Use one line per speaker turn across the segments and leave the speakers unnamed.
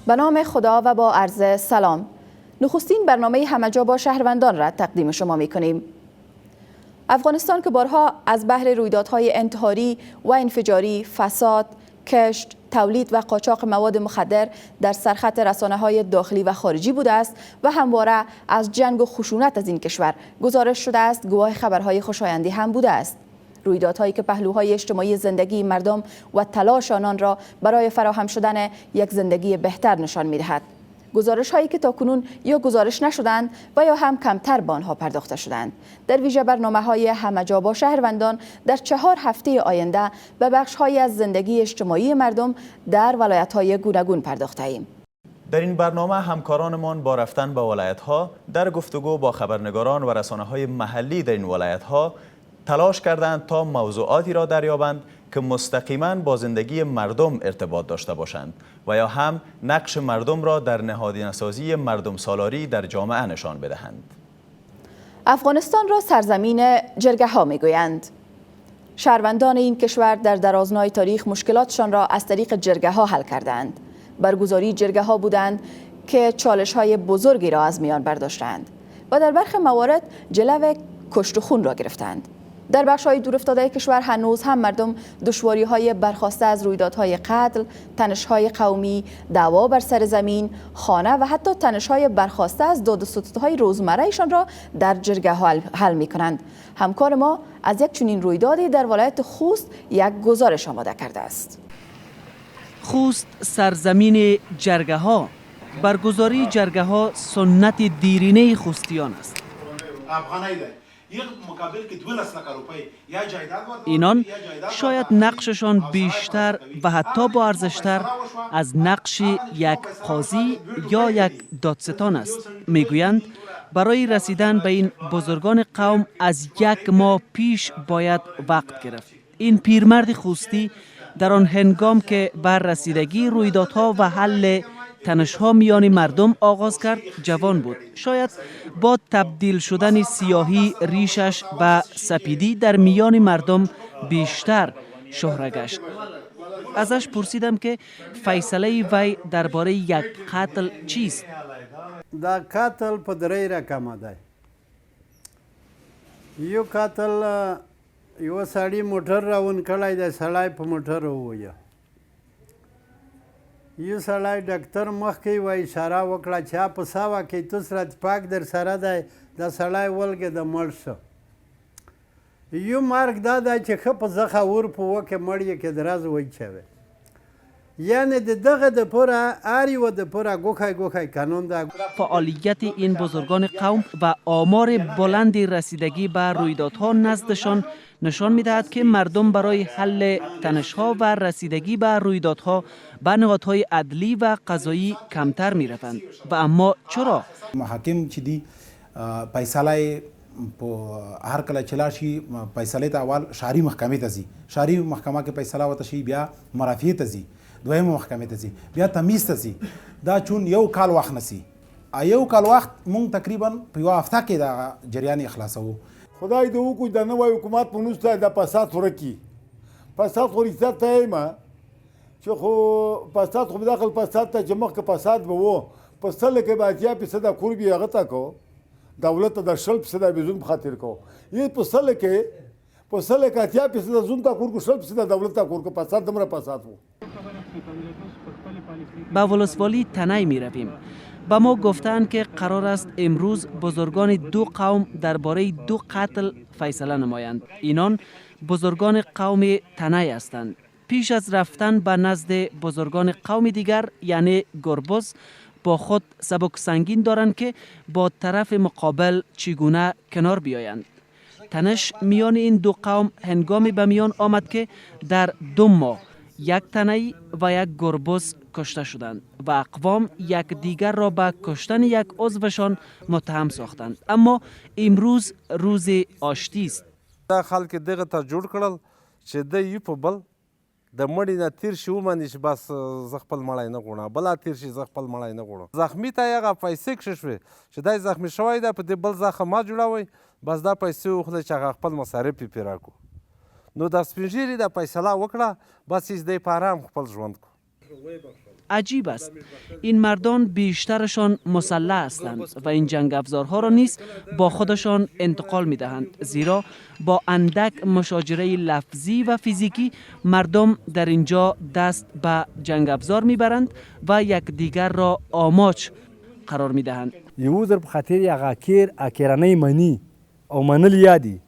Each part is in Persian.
به نام خدا و با عرض سلام. نخستین برنامه همه جا با شهروندان را تقدیم شما می کنیم. افغانستان که بارها از بحر رویدادهای انتحاری و انفجاری، فساد، کشت، تولید و قاچاق مواد مخدر در سرخط رسانه‌های داخلی و خارجی بوده است و همواره از جنگ و خشونت از این کشور گزارش شده است، گواه خبرهای خوشایندی هم بوده است. رویدادهایی که پهلوهای اجتماعی زندگی مردم و تلاش آنان را برای فراهم شدن یک زندگی بهتر نشان می‌دهد. گزارش‌هایی که تاکنون یا گزارش نشدند و یا هم کمتر به آنها پرداخته شدند. در ویژه برنامه‌های همه جا با شهروندان در 4 هفته آینده به بخش‌هایی از زندگی اجتماعی مردم در ولایت‌های گوناگون پرداخته‌ایم.
در این برنامه همکارانمان با رفتن به ولایت‌ها در گفتگو با خبرنگاران و رسانه‌های محلی در این ولایت‌ها تلاش کردند تا موضوعاتی را دریابند که مستقیما با زندگی مردم ارتباط داشته باشند و یا هم نقش مردم را در نهادینه‌سازی مردم سالاری در جامعه نشان بدهند.
افغانستان را سرزمین جرگه ها می گویند. شهروندان این کشور در درازنای تاریخ مشکلاتشان را از طریق جرگه ها حل کردند. برگزاری جرگه ها بودند که چالش های بزرگی را از میان برداشتند و در برخی موارد جلو کشت و خون را گرفتند. در بخش‌های دورافتاده کشور هنوز هم مردم دشواری‌های برخاسته از رویدادهای قتل، تنش‌های قومی، دعوا بر سر زمین، خانه و حتی تنش‌های برخاسته از داد و ستدهای روزمره‌شان را در جرگه حل می‌کنند. همکار ما از یک چنین رویدادی در ولایت خوست یک گزارش آماده کرده است.
خوست سرزمین جرگه ها. برگزاری جرگه ها سنت دیرینه خوستیان است. اینان شاید نقششان بیشتر و حتی با ارزشتر از نقش یک قاضی یا یک دادستان است. میگویند برای رسیدن به این بزرگان قوم از 1 ماه پیش باید وقت گرفت. این پیرمرد خوستی در آن هنگام که بر رسیدگی رویدادها و حل تنش‌ها میان مردم آغاز کرد جوان بود. شاید با تبدیل شدن سیاهی ریشش به سپیدی در میان مردم بیشتر شهره گشت. ازش پرسیدم که فیصله وی درباره یک قتل چیست؟
دا قتل په درې رقمه دی. یو قتل یو سړی موټر راون کړی دی، سړی په موټر وویه. یو سړی ډاکټر مخکې وایي اشاره وکړه چې په ساوه کې تو سره اتفاق در سره دی، دا سړی ولګې د مړ شه. یو مرګ دا دی چې ښه په زخه ور په وکې مړ یې که درز وچوي. یعنی د دغه د پوره هر یوه د پوره گوخای گوخای قانون ده.
فعالیت این بزرگان قوم و آمار بلند رسیدگی به رویدادها نزدشان نشان می‌دهد که مردم برای حل تنش‌ها و رسیدگی به رویدادها به نهادهای عدلی و قضایی کمتر می‌روند. و اما چرا؟
محاکم چې دي فیصله په هر کله چې لاړ شي فیصلې ته اول شهري محکمې ته ځي، شهري محکمه کې فیصله ورته شي، بیا مرافعې ته ځي، دویمه محکمې ته ځي، بیا تمیز ته ځي. دا چون یو کال وخت نیسي. یو کال وخت مونږ تقریبا په یوه هفته کې دا جریان خلاصوو.
خدای دې وکړي د نوی حکومت په نوسته د فساد ورکي. فساد خو رښتیا ته یم چې خو فساد خو بداخل فساد ته چې مخکې فساد به و په سل کې به 80% کور به هغه ته کو دولت د 60% بزون په خاطر کو. یې په سل کې 80% زون ته کور کو 60% دولت ته کور کو فساد دمره فساد و.
به ولسوالی تنی می رویم. به ما گفتند که قرار است امروز بزرگان 2 قوم درباره 2 قتل فیصله نمایند. اینان بزرگان قوم تنی هستند. پیش از رفتن به نزد بزرگان قوم دیگر یعنی گربز با خود سبک سنگین دارند که با طرف مقابل چگونه کنار بیایند. تنش میان این 2 قوم هنگامی به میان آمد که در 2 ماه 1 تنی و 1 گربز کشته شدند و اقوام یک دیگر را به کشتن یک عضوشان متهم ساختند. اما امروز روز آشتی است.
دا خلک دغه ته جوړ کړل چې د یو په بل د مړي نه تیر شي ومني چې بس زه خپل مړی نه غواړم، بله تیر شي زه خپل مړی نه غواړم. زخمي ته یې هغه پیسې کښې شوې چې دی زخمي شوی دی، په دې بل زخم مه جوړوئ، بس دا پیسې وخورئ چې هغه خپل مصارف یې پرې راکړو. نو د سپین ږیري دا فیصله وکړه، بس دی په ارام خپل ژوند کو.
عجیب است. این مردان بیشترشان مسلح هستند و این جنگ افزارها را نیز با خودشان انتقال می دهند، زیرا با اندک مشاجره لفظی و فیزیکی مردم در اینجا دست به جنگ افزار می برند و یکدیگر را آماج قرار می دهند.
یو ځل په خاطر هغه اکیرانه منی او منل یادي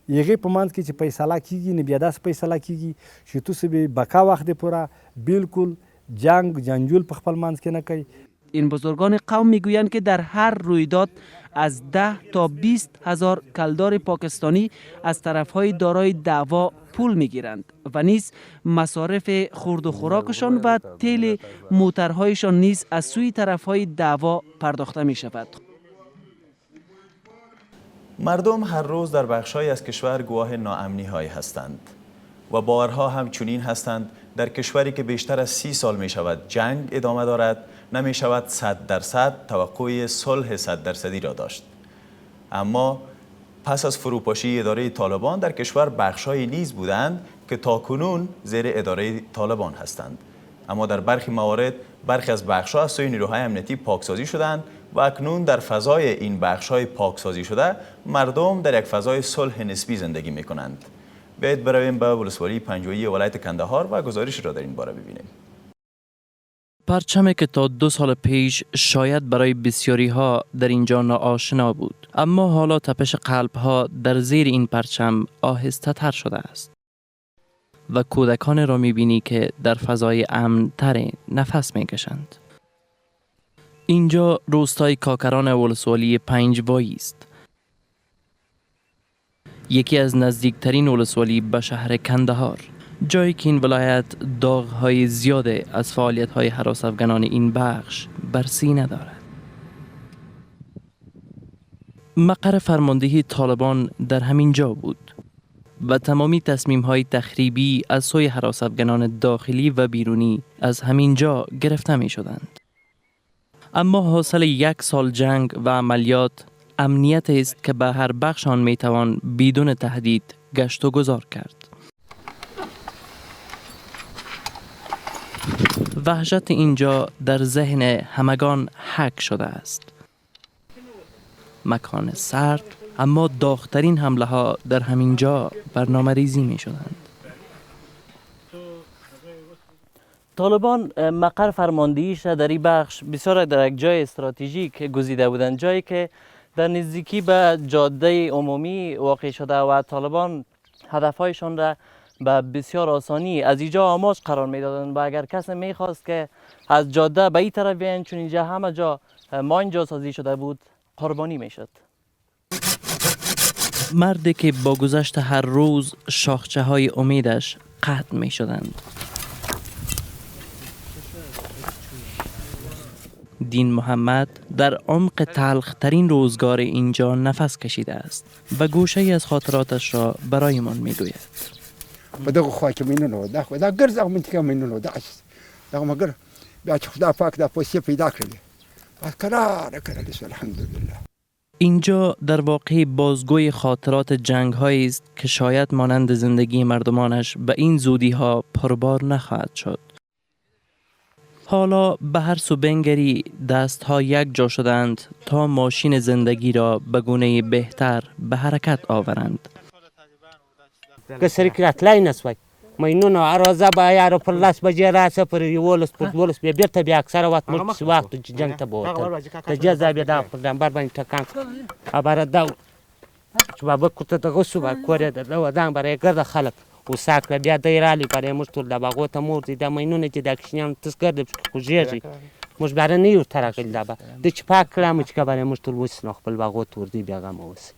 یغه په منځ کې چې فیصله کیږي نه بیا داس فیصله کیږي چې تاسو به بقا وخت پورا بالکل جنگجول په خپل منځ کې نه کوي.
این بزرگان قوم میگویند که در هر رویداد از 10 تا 20 هزار کلدار پاکستانی از طرفهای دارای دعوا پول میگیرند و نیز مصارف خورد و خوراکشان و تیل موترهایشان نیز از سوی طرفهای دعوا پرداخته می شود.
مردم هر روز در بخش‌هایی از کشور گواه ناامنی‌هایی هستند و باورها هم چنین هستند در کشوری که بیشتر از 30 سال می شود جنگ ادامه دارد نمی شود 100% توقع صلح 100% را داشت. اما پس از فروپاشی اداره طالبان در کشور بخش‌هایی نیز بودند که تاکنون زیر اداره طالبان هستند، اما در برخی موارد برخی از بخش‌ها از سوی نیروهای امنیتی پاکسازی شدند و اکنون در فضای این بخش‌های پاکسازی شده مردم در یک فضای صلح نسبی زندگی می‌کنند. بیایید برویم به ولسوالی پنجویی ولایت کندهار و گزارش را در این باره ببینیم.
پرچمی که تا 2 سال پیش شاید برای بسیاری ها در اینجا ناآشنا بود، اما حالا تپش قلب ها در زیر این پرچم آهسته تر شده است و کودکان را می‌بینی که در فضای امن تر نفس می‌کشند. اینجا روستای کاکران ولسوالی پنجوایی است، یکی از نزدیکترین ولسوالی به شهر کندهار، جایی که این ولایت داغ‌های زیاد از فعالیت‌های هراس‌افکنان این بخش بر سینه دارد. مقر فرماندهی طالبان در همین جا بود و تمامی تصمیم‌های تخریبی از سوی هراس‌افکنان داخلی و بیرونی از همین جا گرفته می‌شدند. اما حاصل 1 سال جنگ و عملیات امنیت است که به هر بخش آن می‌توان بدون تهدید گشت و گذار کرد. وحشت اینجا در ذهن همگان حک شده است. مکان سرد، اما داغ‌ترین حمله ها در همین جا برنامه ریزی می شدند.
طالبان مقر فرماندهیش در این بخش بسیار در یک جای استراتژیک گزیده بودند، جایی که در نزدیکی به جاده عمومی واقع شده و طالبان هدفهایشان را به بسیار آسانی از اینجا آماج قرار میدادند و اگر کسی میخواست که از جاده به این طرف بیاین، چون اینجا همه جا ماین جاسازی شده بود، قربانی میشد.
مردی که با گذشت هر روز شاخچه های امیدش قطع می شدند. دین محمد در عمق تلخترین روزگار اینجا نفس کشیده است و گوشه ای از خاطراتش را برایمان می گوید.
بدغه خوا کې مینونه دا خو دا ګرځه منطقه مینونه دا مگر بیا چې خدا پاک دا پیسې پیدا کړې قرار کړل الحمدلله.
اینجا در واقع بازگوی خاطرات جنگ‌هایی است که شاید مانند زندگی مردمانش به این زودی ها پربار نخواهد شد. حالا به هر سو بنگری دست‌ها یک جا شدند تا ماشین زندگی را به گونه بهتر به حرکت آورند.
که سری که راتلای نسوی مینونه عرضه با یارو پر لاس بجې راسه پر 11 پر 12 بیا بیرته بیا اکثره وخت جنگ ته بوتل د جزا بیا دا پر نمبر باندې ټکان خبره دا چې بابا کوته دغه سو با کوره د ودان برای ګرځه خلک وساکله بیا د ایرالي پر موږ ټول د باغو ته مور دي د مینونه چې د کښنیان تسګر د خوږیږي موږ بار نه یو ترکل دا د چې پاک کلام چې کبره موږ ټول وس خپل باغو تور دي بیا غم وس.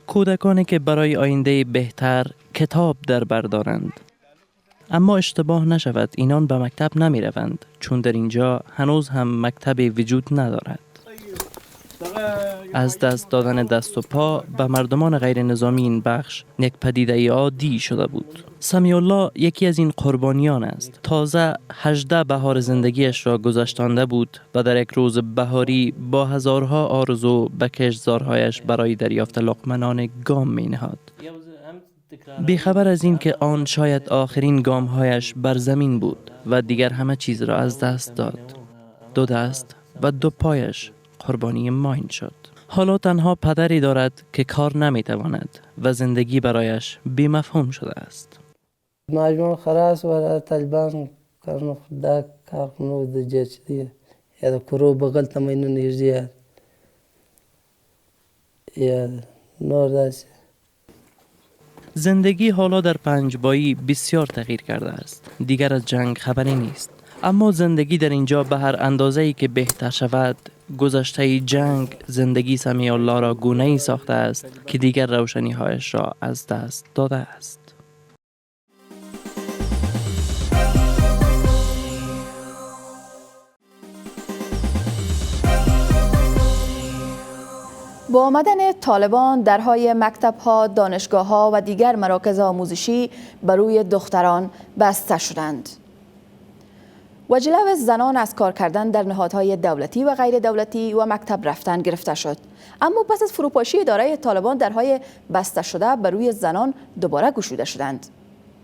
کودکانی که برای آینده بهتر کتاب در بر دارند، اما اشتباه نشود اینان به مکتب نمی روند، چون در اینجا هنوز هم مکتبی وجود ندارد. از دست دادن دست و پا به مردمان غیر نظامی این بخش یک پدیده عادی شده بود. سمیع الله یکی از این قربانیان است. تازه 18 بهار زندگیش را گذشتانده بود و در یک روز بهاری با هزارها آرزو به کشتزارهایش برای دریافت لقمه نان گام می نهاد. بیخبر از این که آن شاید آخرین گامهایش بر زمین بود و دیگر همه چیز را از دست داد. 2 دست و 2 پایش قربانی ماین شد. حالا تنها پدری دارد که کار نمیتواند و زندگی برایش بی‌مفهوم شده است.
مجموع خلاص و طالبان کارنو خدا کارنو د جچدی یا کرو بغل تمینو نیزیاد یا نور داست.
زندگی حالا در پنجبایی بسیار تغییر کرده است. دیگر از جنگ خبری نیست. اما زندگی در اینجا به هر اندازه‌ای که بهتر شود، گذشته جنگ زندگی سمیع الله را گونه‌ای ساخته است که دیگر روشنی‌هایش را از دست داده است.
با آمدن طالبان درهای مکتب‌ها، دانشگاه‌ها و دیگر مراکز آموزشی بر روی دختران بسته شدند. و جلو زنان از کار کردن در نهادهای دولتی و غیر دولتی و مکتب رفتن گرفته شد. اما پس از فروپاشی اداره طالبان درهای بسته شده بر روی زنان دوباره گشوده شدند.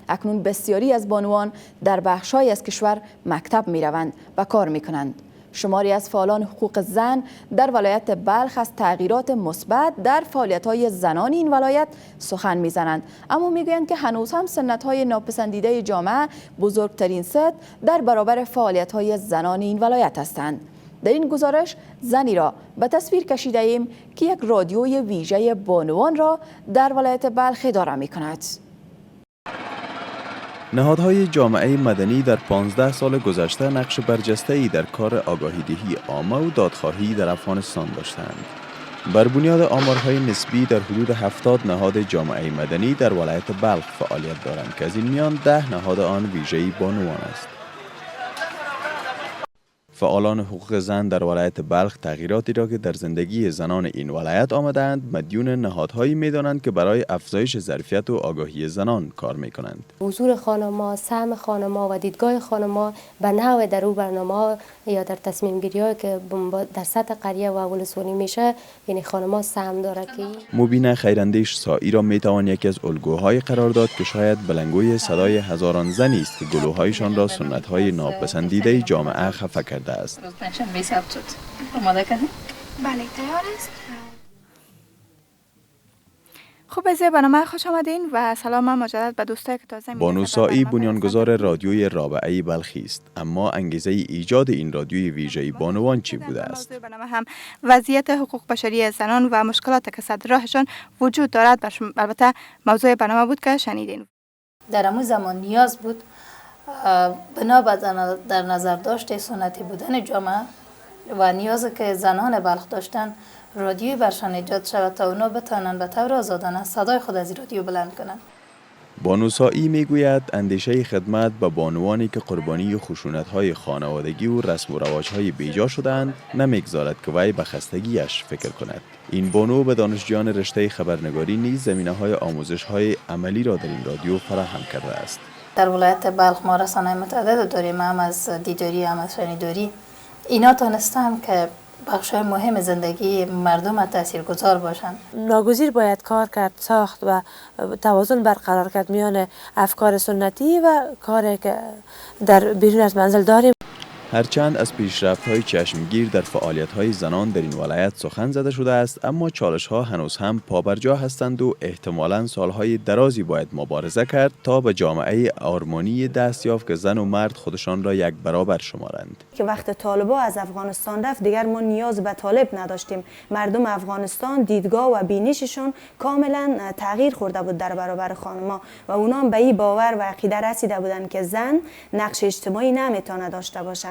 اکنون بسیاری از بانوان در بخش‌های از کشور مکتب می‌روند و کار می‌کنند. شماری از فعالان حقوق زن در ولایت بلخ از تغییرات مثبت در فعالیت‌های زنان این ولایت سخن می‌زنند، اما می‌گویند که هنوز هم سنت‌های ناپسندیده جامعه بزرگترین ست در برابر فعالیت‌های زنان این ولایت هستند. در این گزارش زنی را به تصویر کشیده ایم که یک رادیوی ویژه بانوان را در ولایت بلخ اداره می‌کند.
نهادهای جامعه مدنی در 15 سال گذشته نقش برجسته‌ای در کار آگاهی‌دهی عامه و دادخواهی در افغانستان داشتند. بر بنیاد آمارهای نسبی در حدود 70 نهاد جامعه مدنی در ولایت بلخ فعالیت دارند که از این میان 10 نهاد آن ویژه‌ای بانوان است. فعالان حقوق زن در ولایت بلخ تغییراتی را که در زندگی زنان این ولایت آمدند مدیون نهادهایی می‌دانند که برای افزایش ظرفیت و آگاهی زنان کار می‌کنند.
حضور خانم‌ها، سهم خانم‌ها و دیدگاه خانم‌ها به نحو در او برنامه‌ها یا در تصمیم گیری‌هایی که در سطح قریه و ولسوالی میشه، یعنی خانم‌ها سهم داره که
مبینه خیراندیش سایی را میتوان یکی از الگوهای قرار داد که شاید بلنگوی صدای هزاران زنی است که گلوهایشان را سنت‌های ناپسندیده جامعه خفه کرده است.
آماده کردیم؟ بله تیار است. خوب از برنامه خوش آمدین و سلام مجدد به دوستایی که تازه
بانو سایی بنیانگذار رادیوی رابعه بلخی است، اما انگیزه ایجاد این رادیوی ویژه بانوان چی بوده است؟
برنامه هم وضعیت حقوق بشری زنان و مشکلات که صدر راهشان وجود دارد. البته موضوع برنامه بود که شنیدین.
در همون زمان نیاز بود بنا به در نظر داشته سنتی بودن جامعه و نیازی که زنان بلخ داشتن رادیوی برشان ایجاد شود تا اونا بتانن به طور آزادانه صدای خود از رادیو بلند کنند.
بانو سایی میگوید اندیشه خدمت به بانوانی که قربانی خشونت‌های خانوادگی و رسم و رواج‌های بیجا شدند نمیگذارد که وی به خستگیش فکر کند. این بانو به دانشجویان رشته خبرنگاری نیز زمینه‌های آموزش‌های عملی را در این رادیو فراهم کرده است.
در ولایت بلخ ما رسانه‌های متعدد داریم، هم از دیداری هم از شنیداری. اینا تانستن که بخشای مهم زندگی مردم تاثیرگذار باشند.
ناگزیر باید کار کرد، ساخت و توازن برقرار کرد میان افکار سنتی و کاری که در بیرون از منزل داریم.
هرچند از پیشرفت‌های چشمگیر در فعالیت‌های زنان در این ولایت سخن زده شده است، اما چالش‌ها هنوز هم پابرجا هستند و احتمالاً سالهای درازی باید مبارزه کرد تا به جامعه آرمانی دست یافت که زن و مرد خودشان را یک برابر شمارند.
که وقت طالبا از افغانستان رفت دیگر ما نیاز به طالب نداشتیم. مردم افغانستان دیدگاه و بینششون کاملا تغییر خورده بود در برابر خانم‌ها و اونا به این باور و عقیده رسیده بودند که زن نقش اجتماعی نمیتونه داشته باشه.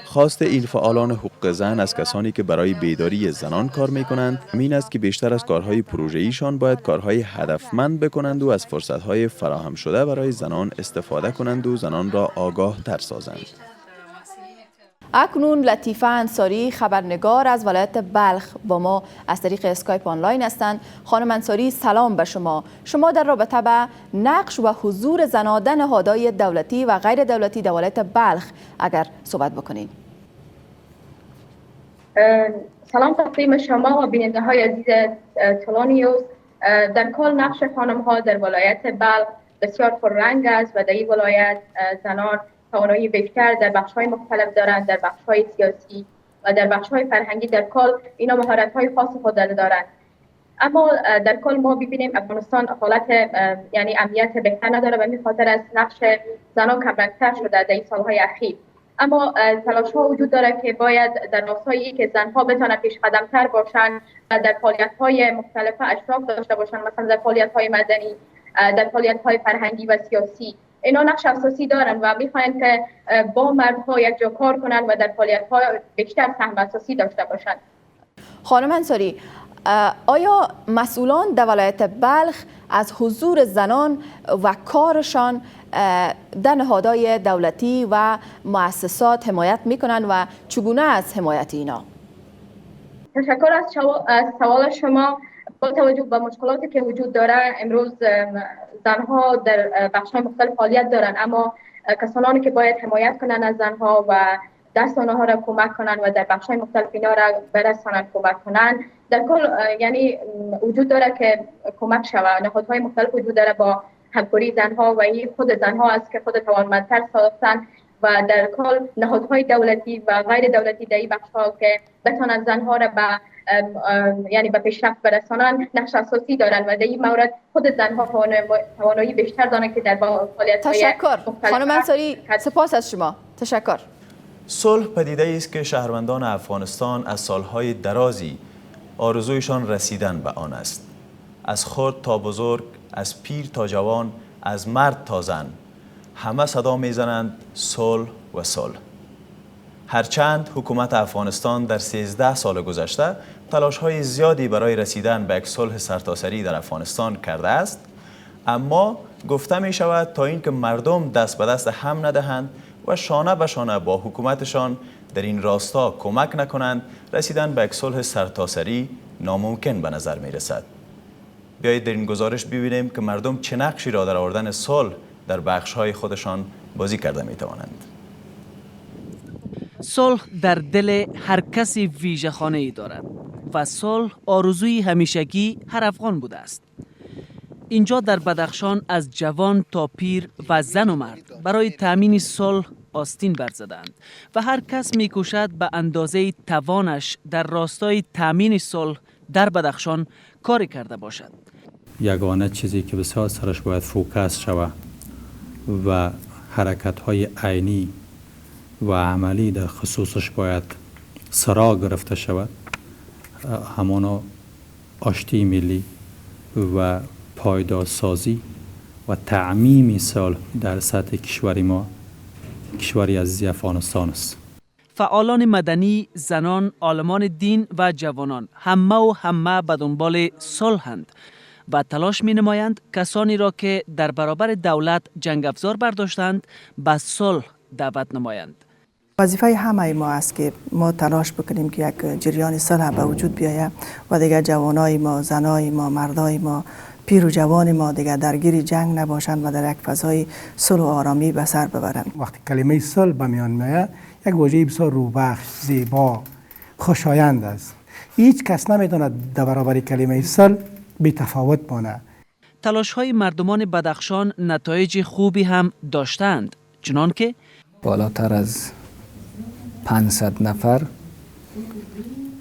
خواست این فعالان حقوق زن از کسانی که برای بیداری زنان کار می‌کنند این است که بیشتر از کارهای پروژه‌ایشان باید کارهای هدفمند بکنند و از فرصت‌های فراهم شده برای زنان استفاده کنند و زنان را آگاه تر سازند.
اکنون لطیفه انصاری خبرنگار از ولایت بلخ با ما از طریق اسکایپ آنلاین هستند. خانم انصاری سلام به شما. شما در رابطه به نقش و حضور زنان در نهادهای دولتی و غیر دولتی در ولایت بلخ اگر صحبت بکنید.
سلام تقدیم شما و بیننده های عزیز تلانیوز. در کل نقش خانم ها در ولایت بلخ بسیار پررنگ است و در این ولایت زنان توانایی بیشتر در بخش‌های مختلف دارند، در بخش‌های سیاسی و در بخش‌های فرهنگی. در کل اینا مهارت‌های خاص خود دارند. اما در کل ما ببینیم افغانستان حالت یعنی امنیت بهتر نداره و به خاطر از نقش زنان کمرنگ‌تر شده در این سالهای اخیر. اما تلاش‌ها وجود داره که باید در راستای که زنها بتونن پیش قدم‌تر باشن و در فعالیت‌های مختلف اشراف داشته باشن، مثلا در فعالیت‌های مدنی، در فعالیت‌های فرهنگی و سیاسی. اینا نقش اساسی دارن و می‌خواهند که با مردها یک جا کار کنن و در فعالیت‌ها بیشتر سهم اساسی داشته باشن.
خانم انصاری، آیا مسئولان در ولایت بلخ از حضور زنان و کارشان در نهادهای دولتی و مؤسسات حمایت میکنن و چگونه از حمایت اینا؟
تشکر از سوال شما. با توجه به مشکلاتی که وجود داره، امروز زنها در بخش‌های مختلف فعالیت دارن، اما کسانی که باید حمایت کنن از زنها و دست آنها را کمک کنن و در بخش‌های مختلف اینا را برسانن، کمک کنن، در کل یعنی وجود داره که کمک شود. نهادهای مختلف وجود داره با همکاری زنها و این خود زنها است که خود توانمندتر ساختن و در کل نهادهای دولتی و غیر دولتی در این بخش‌ها که بتوانند زنها را به یعنی به پیشرفت برسانن نقش اساسی دارن و در این مورد خود زنها توانایی بیشتر دارن که در فعالیت‌های
تشکر. خانم انصاری، سپاس از شما. تشکر.
صلح پدیده است که شهروندان افغانستان از سالهای درازی آرزویشان رسیدن به آن است. از خرد تا بزرگ، از پیر تا جوان، از مرد تا زن، همه صدا میزنند صلح و صلح. هرچند حکومت افغانستان در 13 سال گذشته تلاش‌های زیادی برای رسیدن به یک صلح سرتاسری در افغانستان کرده است، اما گفته می شود تا اینکه مردم دست به دست هم ندهند و شانه به شانه با حکومتشان در این راستا کمک نکنند، رسیدن به یک صلح سرتاسری ناممکن به نظر می رسد. بیایید در این گزارش ببینیم که مردم چه نقشی را در آوردن صلح در بخش‌های خودشان بازی کرده می توانند.
صلح در دل هر کسی ویژه خانه‌ای دارد و صلح آرزوی همیشگی هر افغان بوده است. اینجا در بدخشان از جوان تا پیر و زن و مرد برای تأمین صلح آستین برزدند و هر کس می‌کوشد به اندازه توانش در راستای تأمین صلح در بدخشان کاری کرده باشد.
یگانه چیزی که بسیار سرش باید فوکس شود و حرکت‌های عینی و عملی در خصوصش باید سرا گرفته شود، همانا آشتی ملی و پایدارسازی و تعمیم صلح در سطح کشوری ما، کشوری عزیز افغانستان است.
فعالان مدنی، زنان، عالمان دین و جوانان همه به دنبال صلحند و تلاش می نمایند کسانی را که در برابر دولت جنگ افزار برداشتند به صلح دعوت نمایند.
وظیفه همه ما است که ما تلاش بکنیم که یک جریان صلح به وجود بیاید و دیگر جوانای ما، زنای ما، مردای ما، پیر و جوان ما دیگر درگیر جنگ نباشند و در یک فضای صلح و آرامی به سر ببرند.
وقتی کلمه صلح به میان میاد، یک واژه بسیار روبخش، زیبا، خوشایند است. هیچ کس نمیتونه در برابر کلمه صلح بی تفاوت مانه.
تلاش‌های مردمان بدخشان نتایج خوبی هم داشتند، چنان که
بالاتر از 500 نفر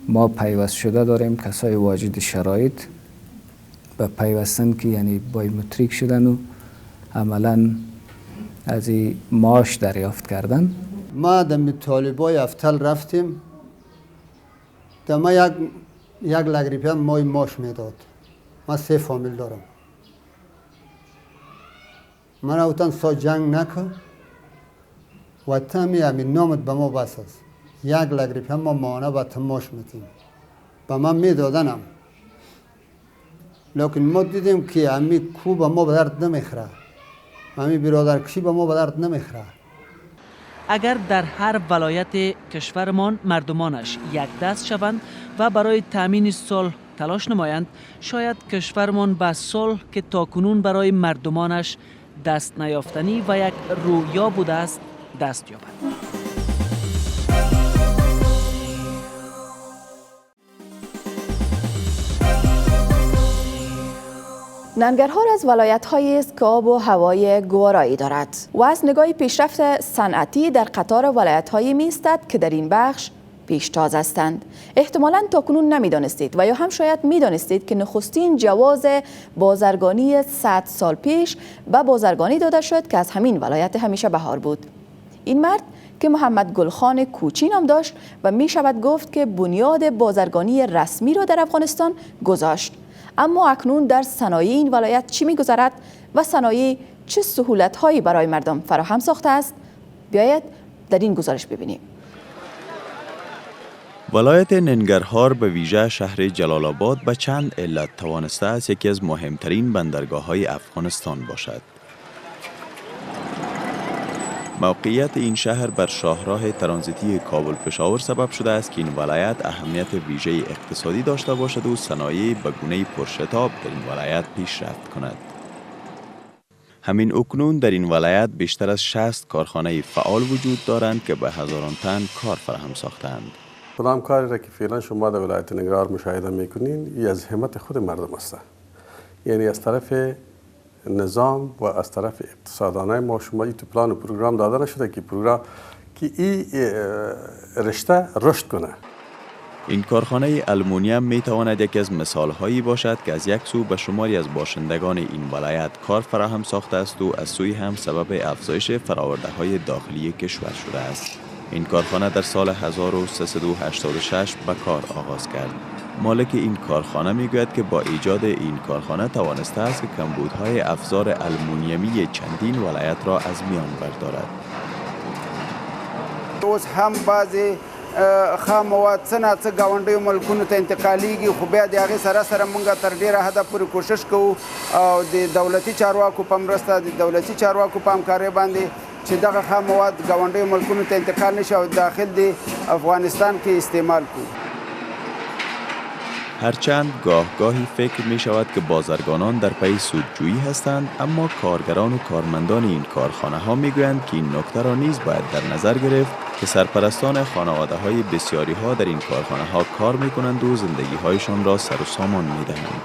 ما پیوست شده داریم، کسای واجد شرایط و پیوستن که یعنی بایومتریک شدن و عملا از این معاش دریافت کردن.
ما در طالبای افتل رفتیم، در ما یک لک روپیه مای معاش میداد. ما 3 فامیل دارم. من اوتن سا جنگ نکن و تمی همین نامت به ما بس است. 1 لک روپیه ما ماهانه به تماش میتیم. به من میدادنم. لیکن ما دیدیم که همی کو به ما به درد نمیخوره. همی برادر کشی به ما به درد نمیخوره.
اگر در هر ولایت کشورمان مردمانش یک دست شوند و برای تأمین صلح تلاش نمایند، شاید کشورمان به صلح که تاکنون برای مردمانش دست نیافتنی و یک رویا بوده است دست یابد.
ننگرهار از ولایت‌هایی است که آب و هوای گوارایی دارد و از نگاه پیشرفت صنعتی در قطار ولایت‌هایی می‌ایستد که در این بخش پیشتاز هستند. احتمالاً تاکنون نمی‌دانستید و یا هم شاید می‌دانستید که نخستین جواز بازرگانی 100 سال پیش به بازرگانی داده شد که از همین ولایت همیشه بهار بود. این مرد که محمد گلخان کوچی نام داشت و می شود گفت که بنیاد بازرگانی رسمی را در افغانستان گذاشت. اما اکنون در صنایع این ولایت چی می‌گذرد و صنایع چه سهولت‌هایی برای مردم فراهم ساخته است؟ بیایید در این گزارش ببینیم.
ولایت ننگرهار به ویژه شهر جلال آباد به چند علت توانسته است یکی از مهمترین بندرگاه‌های افغانستان باشد. موقعیت این شهر بر شاهراه ترانزیتی کابل پشاور سبب شده است که این ولایت اهمیت ویژه اقتصادی داشته باشد و صنایع به گونه پرشتاب در این ولایت پیشرفت کند. همین اکنون در این ولایت بیشتر از 60 کارخانه فعال وجود دارند که به هزاران تن کار فراهم ساختند.
کدام کاری را که فعلا شما در ولایت ننگرهار مشاهده میکنین این از همت خود مردم است. یعنی از طرف نظام و از طرف اقتصادانه ما شما این تو پلان و پروگرام داده نشده که پروگرام که این رشته رشد کنه.
این کارخانه المونیم می تواند یکی از مثالهایی باشد که از یک سو به شماری از باشندگان این ولایت کار فراهم ساخته است و از سوی هم سبب افزایش فرآورده‌های داخلی کشور شده است. این کارخانه در سال 1386 به کار آغاز کرد. مالک این کارخانه میگوید که با ایجاد این کارخانه توانسته است که کمبودهای افزار المونیمی چندین ولایت را از میان بردارد.
اوس هم بعضی خام مواد څه ګاونډیو ملکونو ته انتقالیږي خو بیا د هغې سره سره موږ تر ډېره حده پورې کوشش کوو او د دولتي چارواکو په مرسته د دولتي چارواکو په همکارۍ باندې چې دغه خام مواد ګاونډیو ملکونو ته انتقال نشي او داخل د افغانستان کې استعمال کړو.
هرچند گاهی فکر می شود که بازرگانان در پی سودجویی هستند، اما کارگران و کارمندان این کارخانه ها می گویند که این نکته را نیز باید در نظر گرفت که سرپرستان خانواده های بسیاری ها در این کارخانه ها کار می کنند و زندگی هایشان را سر و سامان می دهند.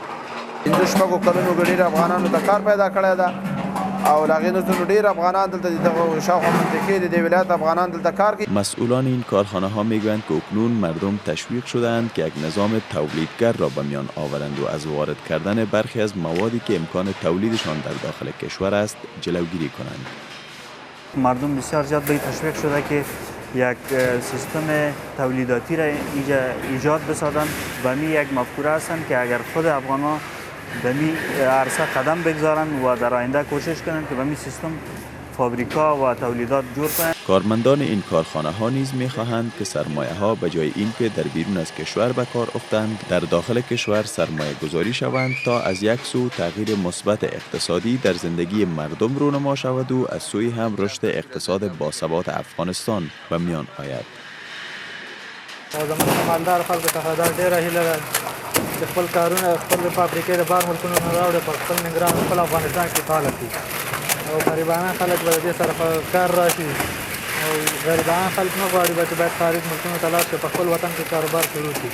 این شپږو کلونو ډېر افغانانو ته کار پیدا کړی ده او لاغې نو ډېر افغانان دلته د شاوخوا منطقې د ولایت افغانان دلته کار کوي.
مسئولان این کارخانه ها میگویند که اکنون مردم تشویق شدند که یک نظام تولیدگر را به میان آورند و از وارد کردن برخی از موادی که امکان تولیدشان در داخل کشور است جلوگیری کنند.
مردم بسیار زیاد به تشویق شده که یک سیستم تولیداتی را ایجاد بسازند و می یک مفکوره هستند که اگر خود افغان‌ها به می عرصه قدم بگذارند و در آینده کوشش کنند که به می سیستم فابریکا و تولیدات جور کنند.
کارمندان این کارخانه ها نیز می خواهند که سرمایه ها به جای اینکه در بیرون از کشور به کار افتند در داخل کشور سرمایه گذاری شوند تا از یک سو تغییر مثبت اقتصادی در زندگی مردم رونما شود و از سوی هم رشد اقتصاد باثبات افغانستان به میان آید.
زموږ مالدار خلکو ته دا ډېره هیله ده چې خپل کارونه خپل فابریکې د بهر ملکونو نه راوړي په خپل ننګرهار خپل افغانستان کې فعاله کړي او غریبانه خلک به د دې سره په کار راشي او غریبانه خلک نه غواړي چې باید خارج ملکونو ته لاړ شي په خپل وطن کې کاروبار شروع کړي.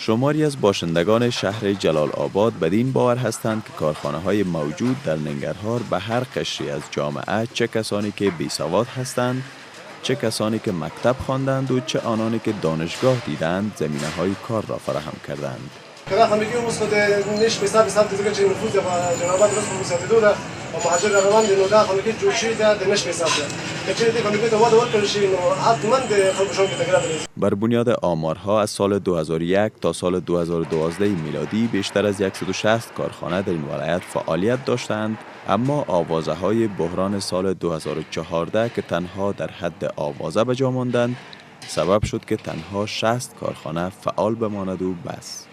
شماری از باشندگان شهر جلال آباد بدین باور هستند که کارخانه های موجود در ننگرهار به هر قشری از جامعه، چه کسانی که بیسواد هستند، چه کسانی که مکتب خواندند و چه آنانی که دانشگاه دیدند زمینه های کار را فراهم کردند.
کله خلک یو اوس د نش په حساب ځکه چې نفوذ د جنوب آباد رسمي مساعدو ده او مهاجر روان دي نو دا خلک جوړ شي د نش په حساب ده چې دې خلک ته وده ورکړل شي نو حتما د خلکو شوق تغییر راځي.
بر بنیاد آمارها از سال 2001 تا سال 2012 میلادی بیشتر از 160 کارخانه در این ولایت فعالیت داشتند، اما آوازه های بحران سال 2014 که تنها در حد آوازه به جا ماندند سبب شد که تنها 60 کارخانه فعال بماند و بس.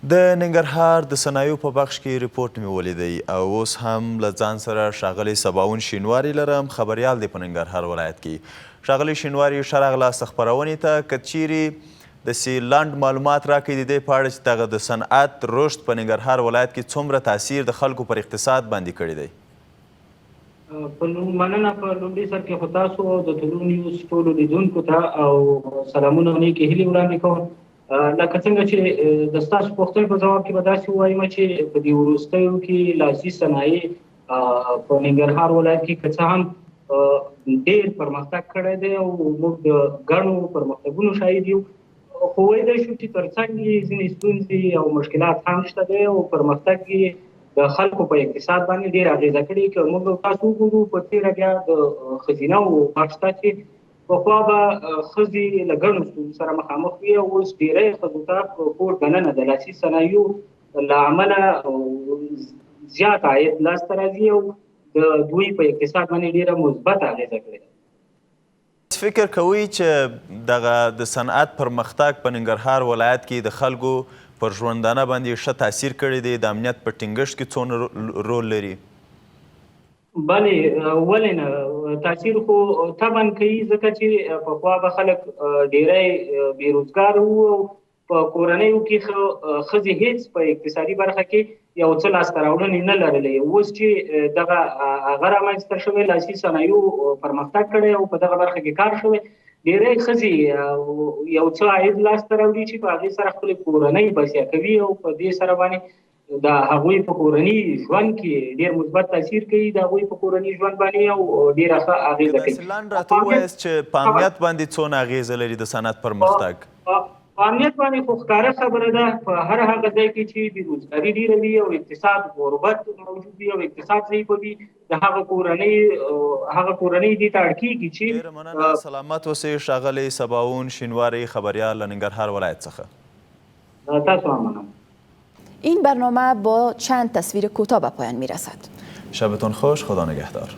د ننګرهار د صنایعو په بخش کې ریپورت مې ولیدی او اوس هم له ځان سره ښاغلی سباون شینواري لرم، خبریال دی په ننګرهار ولایت کې. ښاغلی شینواري ښه راغلاست خپرونې ته. که چیرې داسې لنډ معلومات راکړئ د دې په اړه چې دغه د صنعت رشد په ننګرهار ولایت کې څومره تاثیر د خلکو پر اقتصاد باندې کړی دی؟
مننه. په لومړي سر کې خو تاسو د ټولو نیوز ټولو لیدونکو ته او سلامونه او نیکې هیلې وړاندې کوم.
لکه څنګه چې د ستاسو پوښتنې په ځواب کې به داسې ووایم چې په دې وروستیو کې لاسي صنایع په ننګرهار ولایت کې که څه هم ډېر پرمختګ کړی دی او موږ د ګڼو پرمختګونو شاهد یو، خو ویلی شو چې تر څنګ یې ځینې ستونزې او مشکلات هم شته دی او پرمختګ یې د خلکو په اقتصاد باندې ډېر اغېزه کړې. که موږ تاسو وګورو په تېره بیا د ښځینهو بخش ته چې پخوا به ښځې له ګڼو ستونزو سره مخامخ وي او اوس ډېری ښځو ته په کور دننه د لاسي صنایعو له امله زیات عاید لاسته راځي او د دوی په اقتصاد باندې ډېره مثبته اغېزه کړې ده.
فکر کوئ چې دغه د صنعت پرمختګ په ننګرهار ولایت کې د خلکو پر ژوندانه باندې ښه تاثیر کړی دی، د امنیت په ټینګښت کې څومره رول لري؟
بلې ولې نه، تاثیر خو طبعا کوي ځکه چې پخوا به خلک ډېری بېروزګار وو او په کورنیو کې ښځې هېڅ په اقتصادي برخه کې یو څه لاسته راوړنې نه لرلې. اوس چې دغه هغه رامنځته شوی لاسي صنایعو پرمختګ کړی او په دغه برخه کې کار شوی، ډېری ښځې یو څه عاید لاسته راوړي چې په هغې سره خپلې کورنۍ بسیا کوي او په دې سره باندې د هغوی په کورني ژوند کې ډېر مثبت تاثیر کوي، د هغوی په کورني ژوند باندې او ډېره ښه اغېزه کوي.
داسې راته ووایاست چې په امنیت باندې څونه اغېزه لري د صنعت پرمختګ؟
په امنیت باندې خو ښکاره خبره ده، په هر هغه ځای کې چې بېروزګاري ډېره وي او اقتصاد غربت موجود وي او اقتصاد ضعیف وي، د هغه کورنۍ دې ته اړ کېږي چې
ډېره مننه. سلامت اوسئ ښاغلی سباون شینواری، خبریال له ننګرهار ولایت څخه.
تاسو هم منم.
این برنامه با چند تصویر کوتاه به پایان میرسد.
شبتون خوش، خدا نگهدار.